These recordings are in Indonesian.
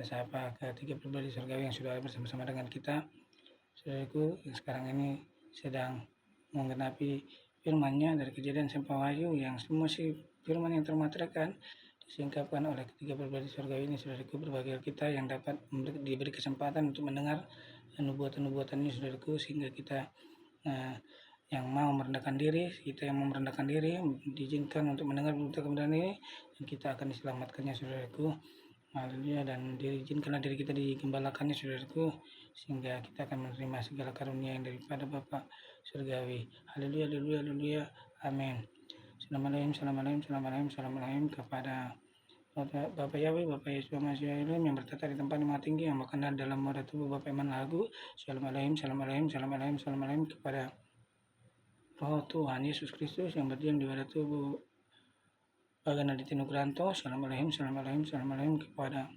Kita sapa ketiga pribadi surgawi yang sudah bersama-sama dengan kita. Saudaraku yang sekarang ini sedang menggenapi firman-Nya dari Kejadian sampai Wahyu yang semua firman yang termateraikan disingkapkan oleh ketiga pribadi surgawi ini. Saudaraku, berbagai kita yang dapat diberi kesempatan untuk mendengar nubuatan-nubuatan ini, saudaraku, sehingga kita yang mau merendahkan diri, diizinkan untuk mendengar berita kebenaran ini, dan kita akan diselamatkannya, saudaraku. Haleluya. Dan diizinkanlah diri kita digembalakannya, saudaraku, sehingga kita akan menerima segala karunia yang daripada Bapa surgawi. Haleluya, haleluya, haleluya. Amin. Assalamualaikum kepada Bapak Yahweh, Bapak Yesus Masih yang bertata di tempat yang maha tinggi, yang berkenan dalam moda tubuh Bapak Iman Lagu. Assalamualaikum kepada Roh Tuhan Yesus Kristus yang berdiam di wadah tubuh Bagan Aditya Nugrahanto. Assalamualaikum kepada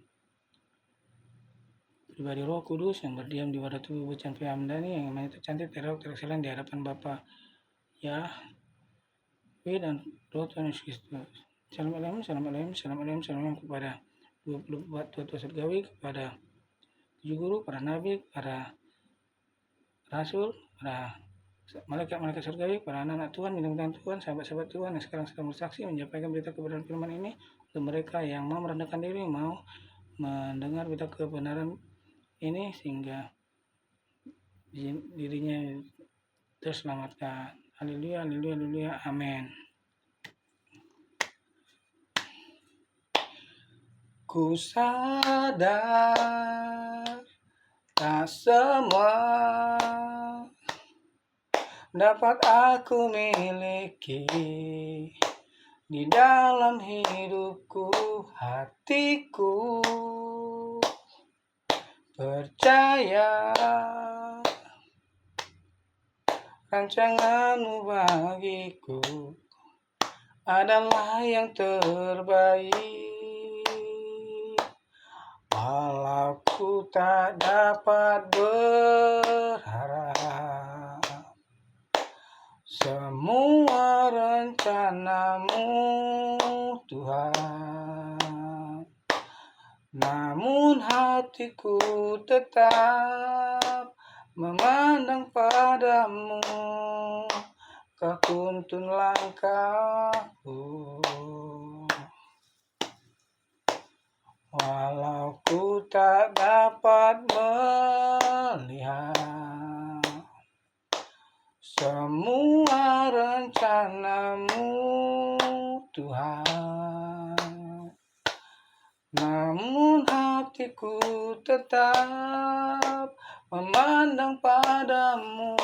pribadi Roh Kudus yang berdiam di wadah tubuh Bucan Hamdani yang namanya tercantik, terexcellent di hadapan Bapa Yahweh dan Roh Tuhan Yesus Kristus. Assalamualaikum kepada 24 tua surgawi, kepada 7 guru, para nabi, para rasul, para malaikat-malaikat surgawi, para anak-anak Tuhan, bintang-bintang Tuhan, sahabat-sahabat Tuhan yang sekarang sedang bersaksi menyampaikan berita kebenaran firman ini untuk mereka yang mau merendahkan diri, mau mendengar berita kebenaran ini sehingga dirinya terselamatkan. Haleluya, haleluya, haleluya. Amin. Ku sadar tak semua dapat aku miliki di dalam hidupku, hatiku percaya rancanganmu bagiku adalah yang terbaik. Walau ku tak dapat berharap semua rencanamu, Tuhan, namun hatiku tetap memandang padamu, Kau tuntun langkahku. Walau ku tak dapat melihat semua rencanamu, Tuhan, namun hatiku tetap memandang padamu,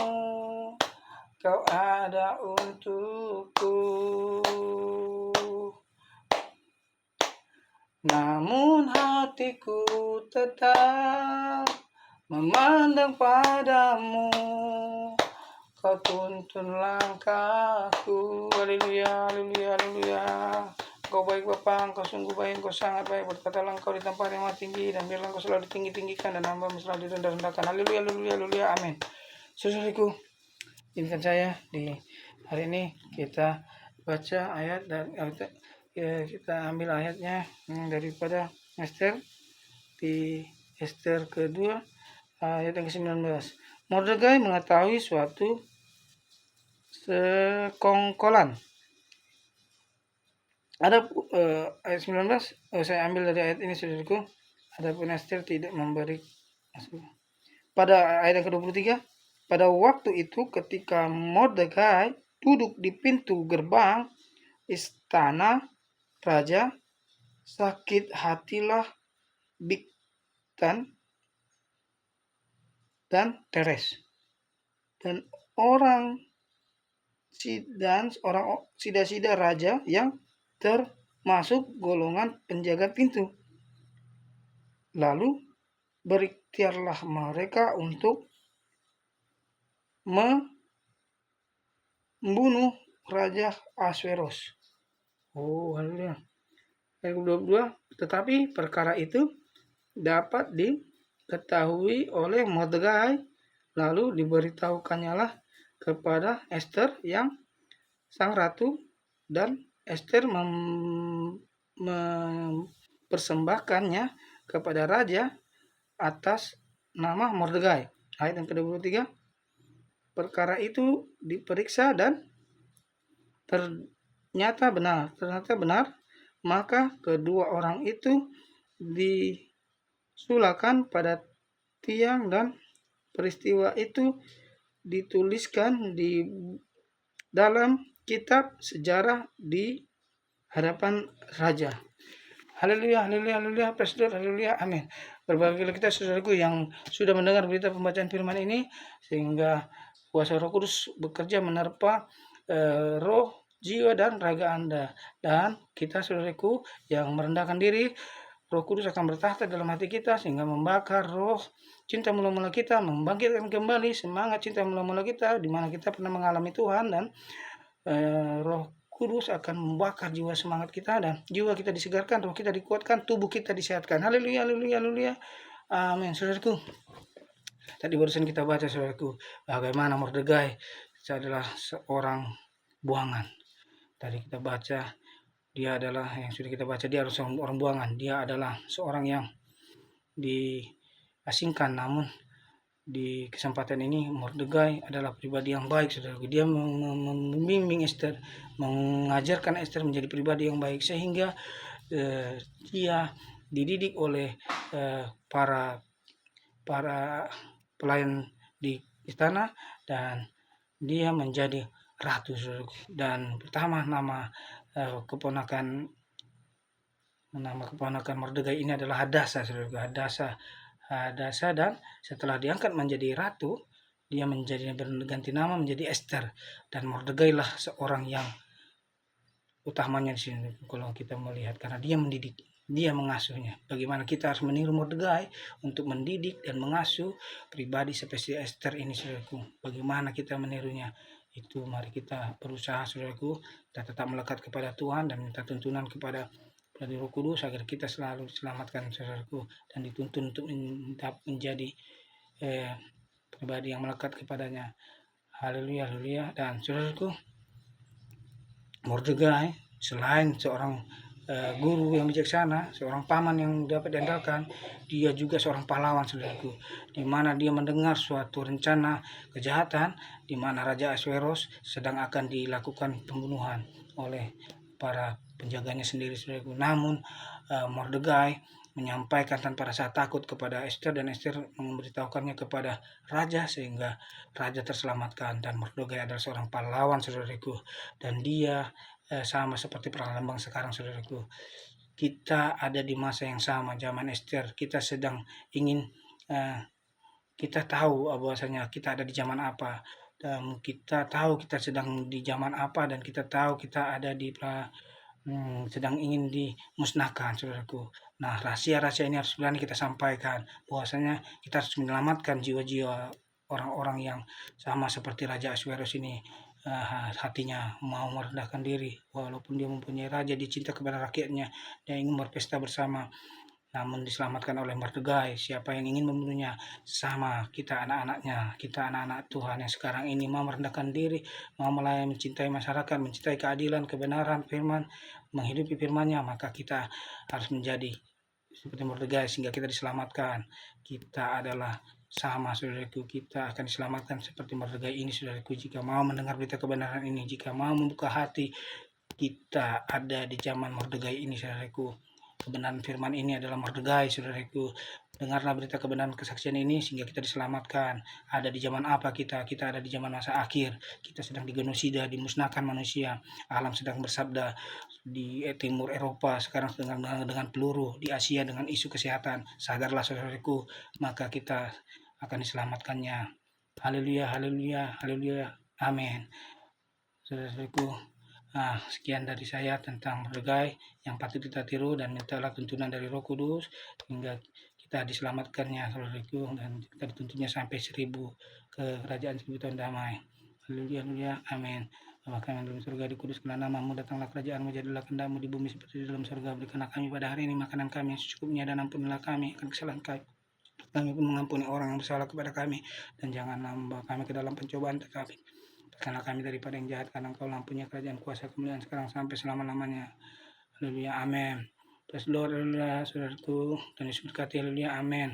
Kau ada untukku. Namun hatiku tetap memandang padamu, Kau tuntun langkahku. Haleluya, haleluya, haleluya. Engkau baik Bapa, Engkau sungguh baik, Engkau sangat baik. Berkatalah Engkau di tempat yang maha tinggi, dan biarlah Engkau selalu ditinggi-tinggikan dan hamba-Mu selalu direndah-rendahkan. Haleluya, haleluya, haleluya. Amin. Saudaraku, izinkan saya di hari ini kita baca ayat dan kita ambil ayatnya daripada Esther, di Esther kedua ayat yang ke-19. Mordekai mengetahui suatu sekongkolan. Ada ayat 19, saya ambil dari ayat ini, saudaraku. Adapun Esther tidak memberi. Pada ayat yang ke-23, pada waktu itu ketika Mordekai duduk di pintu gerbang istana raja, sakit hatilah Bigtan dan Teres, dan orang sida-sida raja yang termasuk golongan penjaga pintu. Lalu berikhtiarlah mereka untuk membunuh Raja Ahasveros. Oh, haleluya. Ayat 22, tetapi perkara itu dapat diketahui oleh Mordekai, lalu diberitahukannya kepada Esther yang sang ratu, dan Esther mempersembahkannya kepada raja atas nama Mordegai. Ayat yang ke-23, perkara itu diperiksa dan ternyata benar, maka kedua orang itu disulakan pada tiang dan peristiwa itu dituliskan di dalam kitab sejarah di hadapan raja. Haleluya, haleluya, haleluya, praise the Lord, haleluya, amin. Berbahagialah kita saudaraku yang sudah mendengar berita pembacaan firman ini, sehingga kuasa Roh Kudus bekerja menerpa roh, jiwa, dan raga Anda. Dan kita saudaraku yang merendahkan diri, Roh Kudus akan bertahta dalam hati kita sehingga membakar roh cinta mula-mula kita, membangkitkan kembali semangat cinta mula-mula kita di mana kita pernah mengalami Tuhan, dan Roh Kudus akan membakar jiwa semangat kita, dan jiwa kita disegarkan, roh kita dikuatkan, tubuh kita disehatkan. Haleluya, haleluya, haleluya. Amin. Saudaraku, tadi barusan kita baca saudaraku bagaimana Mordegai adalah seorang buangan. Tadi kita baca dia adalah yang sudah kita baca, dia adalah seorang buangan. Dia adalah seorang yang diasingkan, namun di kesempatan ini Mordegai adalah pribadi yang baik saudaraku. Dia membimbing Ester, mengajarkan Ester menjadi pribadi yang baik, sehingga dia dididik oleh para pelayan di istana, dan dia menjadi ratu saudaraku. Dan pertama nama keponakan Mordegai ini adalah Hadasa saudaraku. Hadasa, dan setelah diangkat menjadi ratu, dia berganti nama menjadi Ester, dan Mordegai lah seorang yang utamanya di sini kalau kita melihat, karena dia mendidik, dia mengasuhnya. Bagaimana kita harus meniru Mordegai untuk mendidik dan mengasuh pribadi seperti Ester ini saudaraku. Bagaimana kita menirunya? Itu mari kita berusaha saudaraku, kita tetap melekat kepada Tuhan dan minta tuntunan kepada dari Roh Kudus agar kita selalu diselamatkan saudaraku, dan dituntun untuk menjadi pribadi yang melekat kepadanya. Haleluya, haleluya. Dan saudaraku, Mordegai selain seorang guru yang bijaksana, seorang paman yang dapat diandalkan, dia juga seorang pahlawan saudaraku, di mana dia mendengar suatu rencana kejahatan di mana Raja Ahasveros sedang akan dilakukan pembunuhan oleh para penjaganya sendiri saudaraku. Namun Mordegai menyampaikan tanpa rasa takut kepada Ester, dan Ester memberitahukannya kepada raja sehingga raja terselamatkan. Dan Mordegai adalah seorang pahlawan saudaraku, dan dia sama seperti perang Lembang sekarang saudaraku. Kita ada di masa yang sama, zaman Ester. Kita sedang ingin kita tahu bahwasanya kita ada di zaman apa, dan kita tahu kita sedang di zaman apa, dan kita tahu kita ada di sedang ingin dimusnahkan saudaraku. Nah, rahasia-rahasia ini harus berani kita sampaikan, bahwasanya kita harus menyelamatkan jiwa-jiwa orang-orang yang sama seperti Raja Ahasveros ini. Hatinya mau merendahkan diri, walaupun dia mempunyai raja, dia cinta kepada rakyatnya, dia ingin berpesta bersama, namun diselamatkan oleh Mordegai. Siapa yang ingin membunuhnya? Sama kita, anak-anaknya, kita anak-anak Tuhan yang sekarang ini mau merendahkan diri, mau melayani, mencintai masyarakat, mencintai keadilan, kebenaran, firman, menghidupi firman-Nya, maka kita harus menjadi seperti Mordegai sehingga kita diselamatkan. Kita adalah sama saudaraku, kita akan diselamatkan seperti Mordegai ini saudaraku, jika mau mendengar berita kebenaran ini, jika mau membuka hati. Kita ada di zaman Mordegai ini saudaraku. Kebenaran firman ini adalah Mordegai saudaraku. Dengarlah berita kebenaran kesaksian ini sehingga kita diselamatkan. Ada di zaman apa kita? Kita ada di zaman masa akhir. Kita sedang digenosida, dimusnahkan manusia. Alam sedang bersabda. Di timur Eropa sekarang sedang dengan peluru. Di Asia dengan isu kesehatan. Sadarlah saudaraku, maka kita akan diselamatkannya. Haleluya, haleluya, haleluya, amin. Saudaraku, sekian dari saya tentang Mordegai yang patut kita tiru, dan mintalah tuntunan dari Roh Kudus hingga kita diselamatkannya saudaraku, dan kita dituntunnya sampai 1000 ke kerajaan 1000 tahun damai. Haleluya, haleluya, amin. Bapa kami dalam surga, dikuduskanlah namamu, datanglah kerajaanmu, jadilah kehendakmu di bumi seperti di dalam surga. Berikanlah kami pada hari ini makanan kami yang secukupnya, dan ampunilah kami akan kesalahan kami pun mengampuni orang yang bersalah kepada kami, dan janganlah membawa kami ke dalam pencobaan, tetapi karena kami daripada yang jahat, karena Engkau lampunya kerajaan, kuasa, kemuliaan sekarang sampai selama-lamanya. Haleluya, amin. Praise the Lord, haleluya, saudaraku, dan Yesus berkati, haleluya, amin.